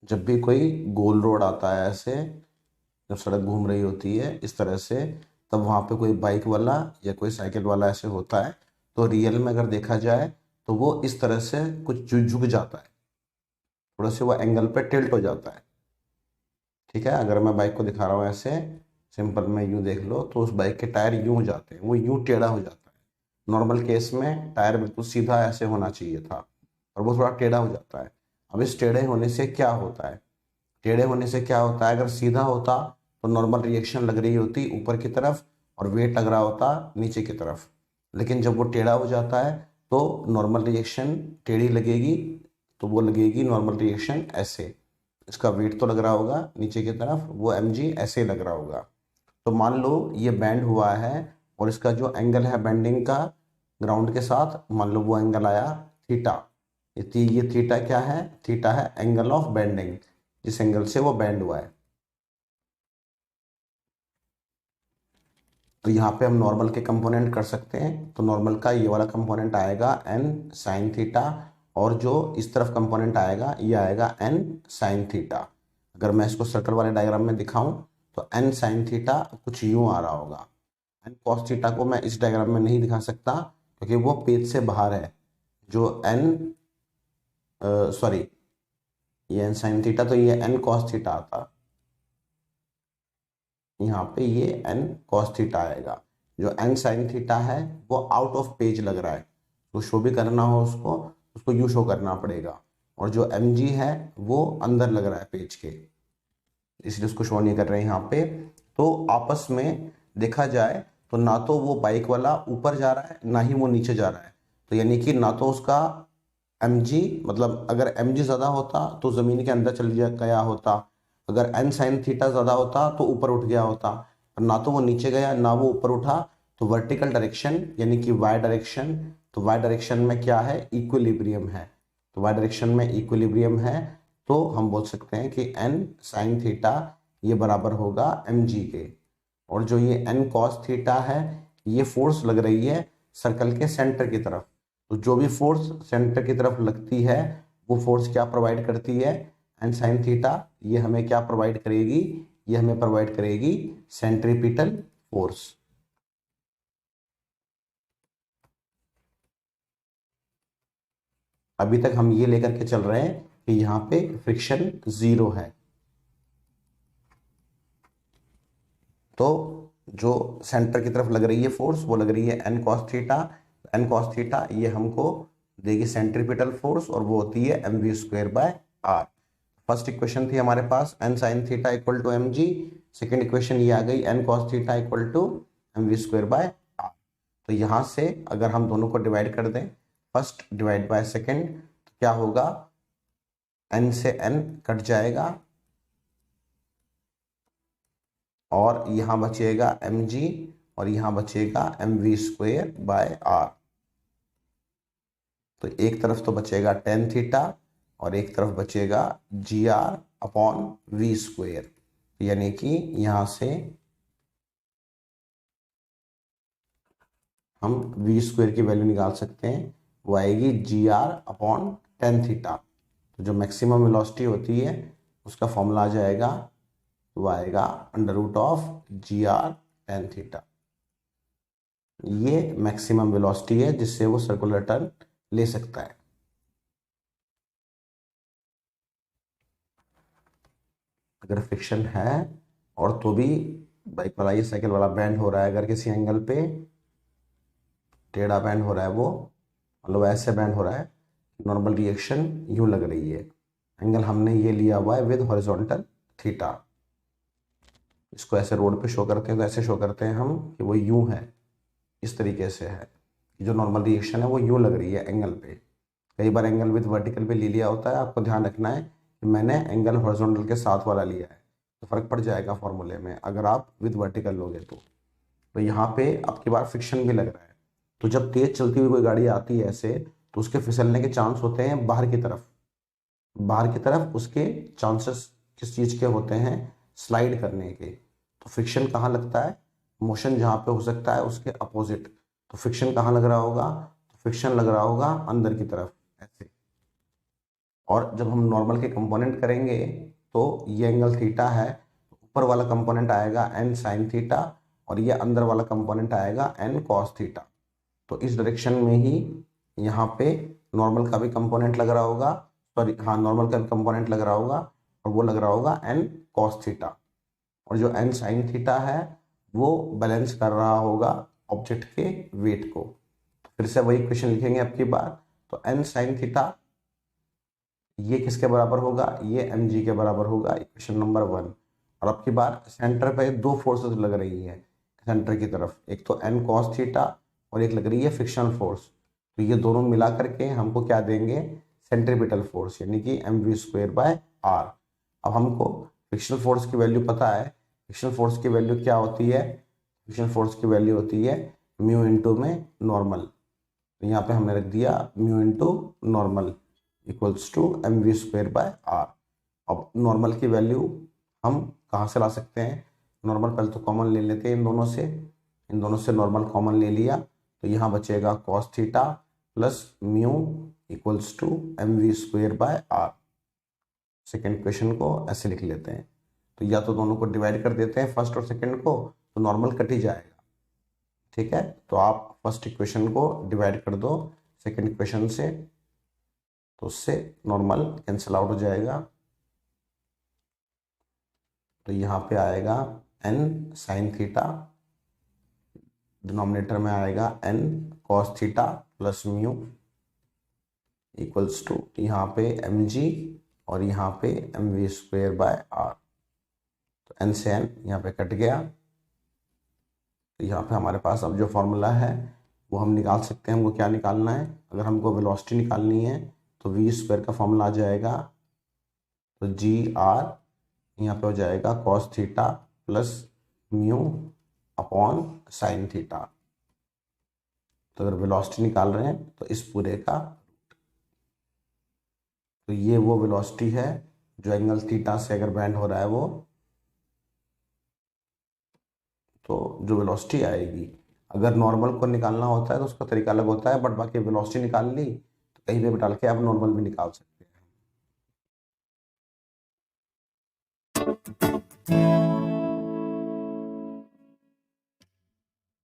जब भी कोई गोल रोड आता है ऐसे, जब सड़क घूम रही होती है इस तरह से, तब वहाँ पे कोई बाइक वाला या कोई साइकिल वाला ऐसे होता है, तो रियल में अगर देखा जाए तो वो इस तरह से कुछ झुक जाता है, थोड़ा सा वो एंगल पे टिल्ट हो जाता है। ठीक है, अगर मैं बाइक को दिखा रहा हूँ ऐसे सिंपल में, यूँ देख लो तो उस बाइक के टायर यूँ हो जाते हैं, वो यूँ टेढ़ा हो जाता है। नॉर्मल केस में टायर बिल्कुल सीधा ऐसे होना चाहिए था, और वो थोड़ा टेढ़ा हो जाता है। अब इस टेढ़े होने से क्या होता है, टेढ़े होने से क्या होता है, अगर सीधा होता तो नॉर्मल रिएक्शन लग रही होती ऊपर की तरफ और वेट लग रहा होता नीचे की तरफ। लेकिन जब वो टेढ़ा हो जाता है तो नॉर्मल रिएक्शन टेढ़ी लगेगी, तो वो लगेगी नॉर्मल रिएक्शन ऐसे। इसका वेट तो लग रहा होगा नीचे की तरफ, वो mg ऐसे लग रहा होगा। तो मान लो ये बैंड हुआ है, और इसका जो एंगल है बैंडिंग का ग्राउंड के साथ, मान लो वो एंगल आया थीटा। ये थीटा क्या है, थीटा है एंगल ऑफ बेंडिंग, जिस एंगल से वो बैंड हुआ है। तो यहाँ पे हम नॉर्मल के कंपोनेंट कर सकते हैं, तो नॉर्मल का ये वाला कंपोनेंट आएगा n साइन थीटा, और जो इस तरफ कंपोनेंट आएगा ये आएगा n साइन थीटा। अगर मैं इसको सर्कल वाले डायग्राम में दिखाऊं तो n साइन थीटा कुछ यूं आ रहा होगा। n cos थीटा को मैं इस डायग्राम में नहीं दिखा सकता क्योंकि वो पेज से बाहर है। जो n सॉरी, ये n साइन थीटा, तो ये n cos थीटा आता, यहाँ पे ये n cos थीटा आएगा। जो n sin थीटा है वो आउट ऑफ पेज लग रहा है, तो शो भी करना हो उसको, उसको यू शो करना पड़ेगा। और जो mg है वो अंदर लग रहा है पेज के, इसलिए उसको शो नहीं कर रहे हैं यहाँ पे। तो आपस में देखा जाए तो ना तो वो बाइक वाला ऊपर जा रहा है ना ही वो नीचे जा रहा है, तो यानी कि ना तो उसका mg, मतलब अगर mg ज़्यादा होता तो ज़मीन के अंदर चल गया होता, अगर n साइन थीटा ज़्यादा होता तो ऊपर उठ गया होता, और ना तो वो नीचे गया ना वो ऊपर उठा। तो वर्टिकल डायरेक्शन यानी कि y डायरेक्शन, तो y डायरेक्शन में क्या है, इक्विलिब्रियम है। तो y डायरेक्शन में इक्विलिब्रियम है, तो हम बोल सकते हैं कि n साइन थीटा ये बराबर होगा mg के। और जो ये n cos थीटा है, ये फोर्स लग रही है सर्कल के सेंटर की तरफ। तो जो भी फोर्स सेंटर की तरफ लगती है वो फोर्स क्या प्रोवाइड करती है, एन साइन थीटा, ये हमें क्या प्रोवाइड करेगी, ये हमें प्रोवाइड करेगी सेंट्रीपिटल फोर्स। अभी तक हम ये लेकर के चल रहे हैं कि यहाँ पे फ्रिक्शन जीरो है, तो जो सेंटर की तरफ लग रही है फोर्स वो लग रही है N cos theta. N cos theta ये हमको देगी सेंट्रीपिटल फोर्स, और वो होती है mv square by r. First equation थी हमारे पास N sine theta equal to m g, second equation ये आ गई N cos theta equal to m we square by are. तो यहाँ से अगर हम दोनों को डिवाइड कर दें, फर्स्ट डिवाइड बाय सेकेंड, तो क्या होगा, एन से एन कट जाएगा और यहाँ बचेगा एम जी, और यहाँ बचेगा M we square by are. तो एक तरफ तो बचेगा टेन थीटा और एक तरफ बचेगा जी आर अपॉन वी स्क्वायर, यानी कि यहाँ से हम वी स्क्वायर की वैल्यू निकाल सकते हैं, वो आएगी जी आर अपॉन टेन थीटा। तो जो मैक्सिमम वेलोसिटी होती है उसका फॉर्मूला आ जाएगा, वो आएगा under root of G R tan theta. ये मैक्सिमम वेलोसिटी है जिससे वो सर्कुलर टर्न ले सकता है। अगर फ्रिक्शन है और तो भी बाइक वाला ये साइकिल वाला बैंड हो रहा है, अगर किसी एंगल पे टेढ़ा बैंड हो रहा है, वो मतलब ऐसे बैंड हो रहा है, नॉर्मल रिएक्शन यूं लग रही है, एंगल हमने ये लिया हुआ है विद हॉरिजॉन्टल थीटा। इसको ऐसे रोड पे शो करते हैं तो ऐसे शो करते हैं हम कि वो यूं है, इस तरीके से है। जो नॉर्मल रिएक्शन है वो यूं लग रही है एंगल पे। कई बार एंगल विद वर्टिकल पे ले लिया होता है, आपको ध्यान रखना है कि मैंने एंगल हॉरिजॉन्टल के साथ वाला लिया है, तो फर्क पड़ जाएगा फॉर्मूले में अगर आप विद वर्टिकल लोगे तो यहाँ पे आपकी बार फ्रिक्शन भी लग रहा है। तो जब तेज चलती हुई कोई गाड़ी आती है ऐसे, तो उसके फिसलने के चांस होते हैं बाहर की तरफ, बाहर की तरफ उसके चांसेस किस चीज़ के होते हैं, स्लाइड करने के। तो फ्रिक्शन कहाँ लगता है, मोशन जहाँ पे हो सकता है उसके अपोजिट। तो फ्रिक्शन कहाँ लग रहा होगा, तो फ्रिक्शन लग रहा होगा अंदर की तरफ ऐसे। और जब हम नॉर्मल के कंपोनेंट करेंगे तो ये एंगल थीटा है, ऊपर वाला कंपोनेंट आएगा n साइन थीटा और ये अंदर वाला कंपोनेंट आएगा n कॉस थीटा। तो इस डायरेक्शन में ही यहाँ पे नॉर्मल का भी कंपोनेंट लग रहा होगा, सॉरी हाँ नॉर्मल का भी कंपोनेंट लग रहा होगा और वो लग रहा होगा n कॉस थीटा। और जो n साइन थीटा है वो बैलेंस कर रहा होगा ऑब्जेक्ट के वेट को। फिर से वही क्वेश्चन लिखेंगे अब की बार। तो n साइन थीटा ये किसके बराबर होगा, ये mg के बराबर होगा, इक्वेशन नंबर 1। और अब की बार सेंटर पे दो फोर्सेस लग रही है सेंटर की तरफ, एक तो n cos थीटा और एक लग रही है फ्रिक्शनल फोर्स। तो ये दोनों मिला करके हमको क्या देंगे, सेंट्रीपिटल फोर्स, यानी कि mv²/r। अब हमको फ्रिक्शनल फोर्स की वैल्यू पता है। फ्रिक्शनल फोर्स की वैल्यू क्या होती है, फ्रिक्शनल फोर्स की वैल्यू होती है म्यू इंटू में नॉर्मल। तो यहाँ पे हमने रख दिया mu into normal equals to mv²/r। अब नॉर्मल की वैल्यू हम कहाँ से ला सकते हैं, नॉर्मल पहले तो कॉमन ले लेते हैं इन दोनों से नॉर्मल कॉमन ले लिया तो यहाँ बचेगा cos theta plus mu equals to mv²/r। Second question को ऐसे लिख लेते हैं। तो या तो दोनों को डिवाइड कर देते हैं फर्स्ट और सेकेंड को, तो नॉर्मल कट ही जाएगा। ठीक है, तो आप फर्स्ट इक्वेशन को डिवाइड कर दो सेकेंड इक्वेशन से, तो उससे नॉर्मल कैंसिल आउट हो जाएगा। तो यहाँ पे आएगा n साइन थीटा, डिनोमिनेटर में आएगा n cos theta plus mu equals to यहाँ पे mg और यहाँ पे mv²/r। तो n से n यहाँ पे कट गया। तो यहाँ पे हमारे पास अब जो फॉर्मूला है वो हम निकाल सकते हैं। हमको क्या निकालना है, अगर हमको वेलोसिटी निकालनी है तो v² का फॉर्मूला आ जाएगा, तो gr यहाँ पे हो जाएगा cos theta plus mu upon sine theta. तो अगर वेलोसिटी निकाल रहे हैं तो इस पूरे का, तो ये वो वेलोसिटी है जो एंगल थीटा से अगर बैंड हो रहा है वो, तो जो वेलोसिटी आएगी। अगर नॉर्मल को निकालना होता है तो उसका तरीका अलग होता है, बट बाकी वेलोसिटी निकाल ली तो कहीं पे भी डाल के आप नॉर्मल भी निकाल सकते हैं।